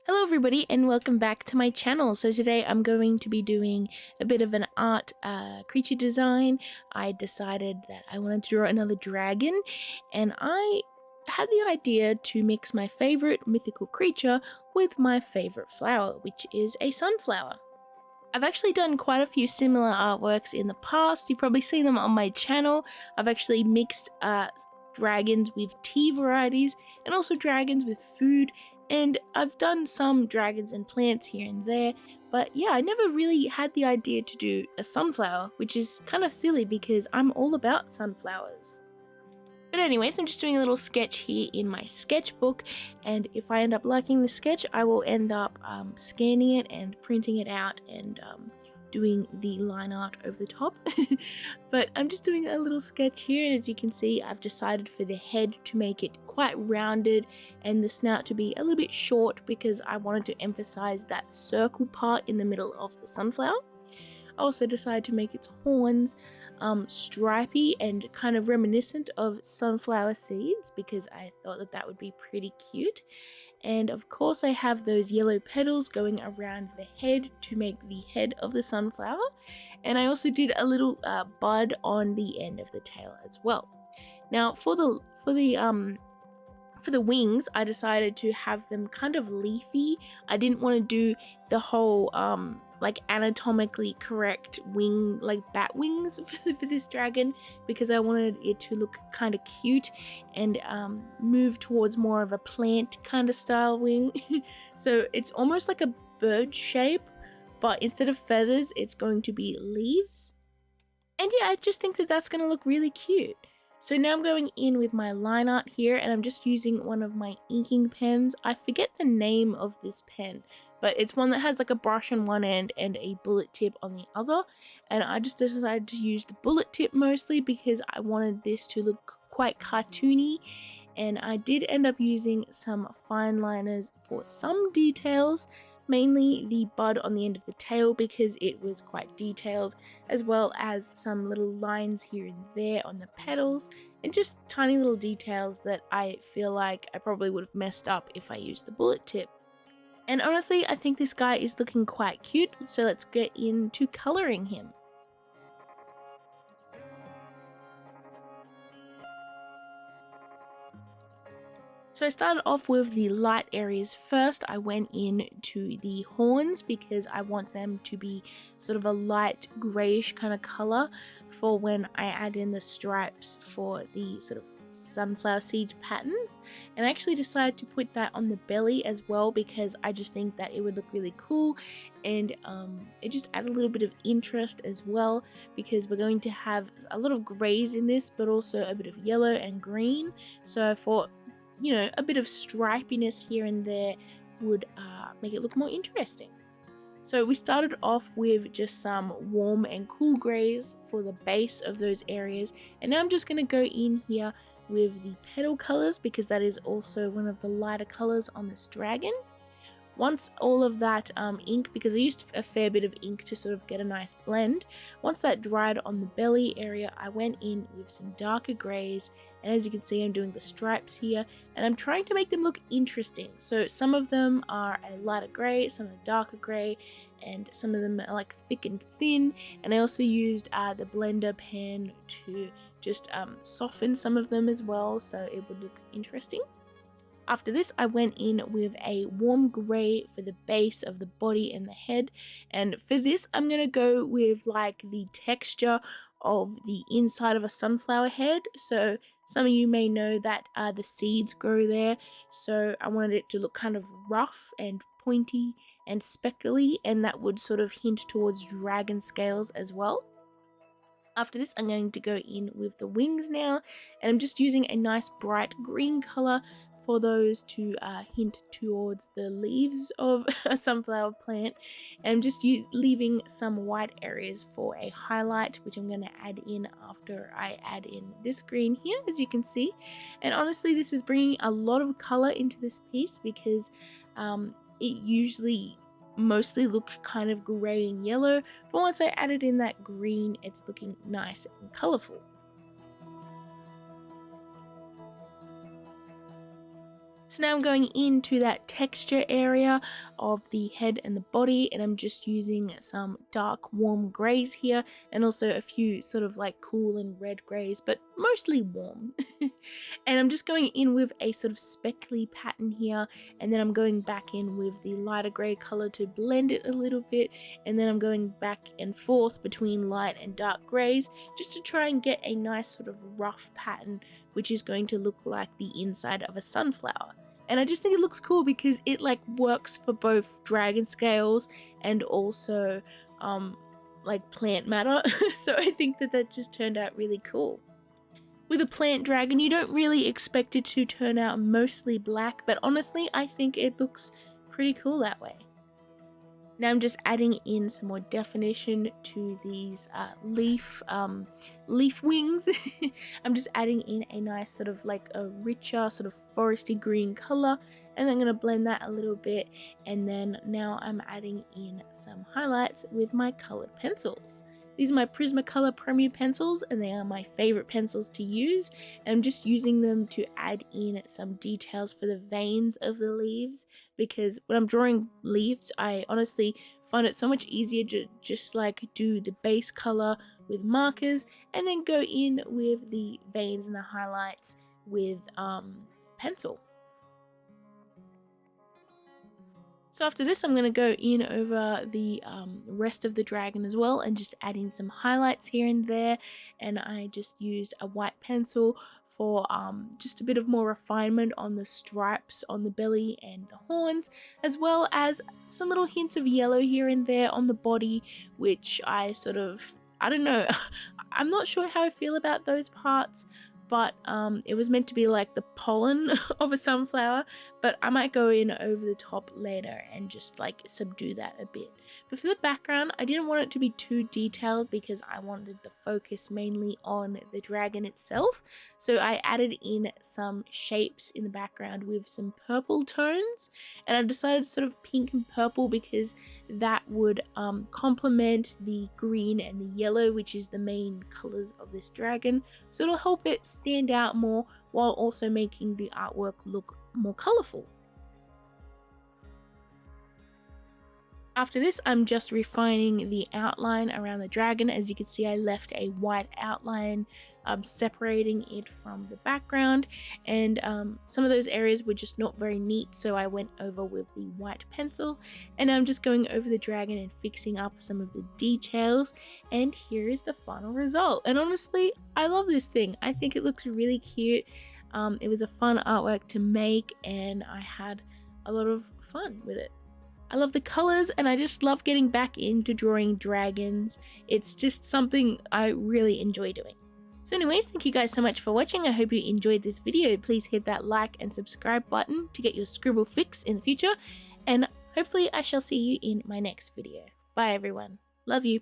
Hello everybody and welcome back to my channel. So today I'm going to be doing a bit of an art creature design. I decided that I wanted to draw another dragon, and I had the idea to mix my favorite mythical creature with my favorite flower, which is a sunflower. I've actually done quite a few similar artworks in the past. You've probably seen them on my channel. I've actually mixed dragons with tea varieties and also dragons with food, and I've done some dragons and plants here and there, but yeah, I never really had the idea to do a sunflower, which is kind of silly because I'm all about sunflowers. But anyways, I'm just doing a little sketch here in my sketchbook, and if I end up liking the sketch, I will end up scanning it and printing it out and doing the line art over the top. But I'm just doing a little sketch here, and as you can see, I've decided for the head to make it quite rounded and the snout to be a little bit short because I wanted to emphasize that circle part in the middle of the sunflower. I also decided to make its horns stripy and kind of reminiscent of sunflower seeds because I thought that that would be pretty cute. And of course I have those yellow petals going around the head to make the head of the sunflower, and I also did a little bud on the end of the tail as well. Now for the wings, I decided to have them kind of leafy. I didn't want to do the whole like anatomically correct wing, like bat wings for this dragon, because I wanted it to look kind of cute and move towards more of a plant kind of style wing. So it's almost like a bird shape, but instead of feathers, it's going to be leaves. And yeah, I just think that that's going to look really cute. So now I'm going in with my line art here, and I'm just using one of my inking pens. I forget the name of this pen, but it's one that has like a brush on one end and a bullet tip on the other. And I just decided to use the bullet tip mostly because I wanted this to look quite cartoony. And I did end up using some fine liners for some details, mainly the bud on the end of the tail because it was quite detailed, as well as some little lines here and there on the petals, and just tiny little details that I feel like I probably would have messed up if I used the bullet tip. And honestly, I think this guy is looking quite cute, so let's get into coloring him. So I started off with the light areas first. I went into the horns because I want them to be sort of a light grayish kind of color for when I add in the stripes for the sort of sunflower seed patterns. And I actually decided to put that on the belly as well because I just think that it would look really cool, and it just add a little bit of interest as well because we're going to have a lot of grays in this, but also a bit of yellow and green. So I thought, you know, a bit of stripiness here and there would make it look more interesting. So we started off with just some warm and cool grays for the base of those areas, and now I'm just going to go in here with the petal colors because that is also one of the lighter colors on this dragon. Once all of that ink, because I used a fair bit of ink to sort of get a nice blend, once that dried on the belly area, I went in with some darker grays, and as you can see, I'm doing the stripes here, and I'm trying to make them look interesting. So some of them are a lighter gray, some are darker gray, and some of them are like thick and thin, and I also used the blender pen to just soften some of them as well, so it would look interesting. After this, I went in with a warm grey for the base of the body and the head, and for this I'm going to go with like the texture of the inside of a sunflower head. So some of you may know that the seeds grow there, so I wanted it to look kind of rough and pointy and speckly, and that would sort of hint towards dragon scales as well. After this, I'm going to go in with the wings now, and I'm just using a nice bright green color for those to hint towards the leaves of a sunflower plant, and I'm just leaving some white areas for a highlight, which I'm going to add in after I add in this green here, as you can see. And honestly, this is bringing a lot of color into this piece because it usually mostly looked kind of grey and yellow, but once I added in that green, it's looking nice and colorful. So now I'm going into that texture area of the head and the body, and I'm just using some dark warm greys here and also a few sort of like cool and red greys, but mostly warm. And I'm just going in with a sort of speckly pattern here, and then I'm going back in with the lighter grey color to blend it a little bit, and then I'm going back and forth between light and dark greys just to try and get a nice sort of rough pattern, which is going to look like the inside of a sunflower. And I just think it looks cool because it like works for both dragon scales and also like plant matter. So I think that just turned out really cool. With a plant dragon, you don't really expect it to turn out mostly black, but honestly I think it looks pretty cool that way. Now I'm just adding in some more definition to these leaf wings. I'm just adding in a nice sort of like a richer sort of foresty green color, and I'm going to blend that a little bit, and then now I'm adding in some highlights with my colored pencils. These are my Prismacolor Premier pencils, and they are my favorite pencils to use. And I'm just using them to add in some details for the veins of the leaves, because when I'm drawing leaves, I honestly find it so much easier to just like do the base color with markers and then go in with the veins and the highlights with pencil. So after this, I'm going to go in over the rest of the dragon as well and just add in some highlights here and there. And I just used a white pencil for just a bit of more refinement on the stripes on the belly and the horns, as well as some little hints of yellow here and there on the body, which I sort of, I don't know, I'm not sure how I feel about those parts, but it was meant to be like the pollen of a sunflower, but I might go in over the top later and just like subdue that a bit. But for the background, I didn't want it to be too detailed because I wanted the focus mainly on the dragon itself. So I added in some shapes in the background with some purple tones, and I decided sort of pink and purple because that would complement the green and the yellow, which is the main colors of this dragon. So it'll help it stand out more while also making the artwork look more colorful. After this, I'm just refining the outline around the dragon. As you can see, I left a white outline separating it from the background, and some of those areas were just not very neat, so I went over with the white pencil, and I'm just going over the dragon and fixing up some of the details, and here is the final result. And honestly, I love this thing. I think it looks really cute. It was a fun artwork to make, and I had a lot of fun with it. I love the colors, and I just love getting back into drawing dragons. It's just something I really enjoy doing. So anyways, thank you guys so much for watching. I hope you enjoyed this video. Please hit that like and subscribe button to get your scribble fix in the future, and hopefully I shall see you in my next video. Bye everyone. Love you.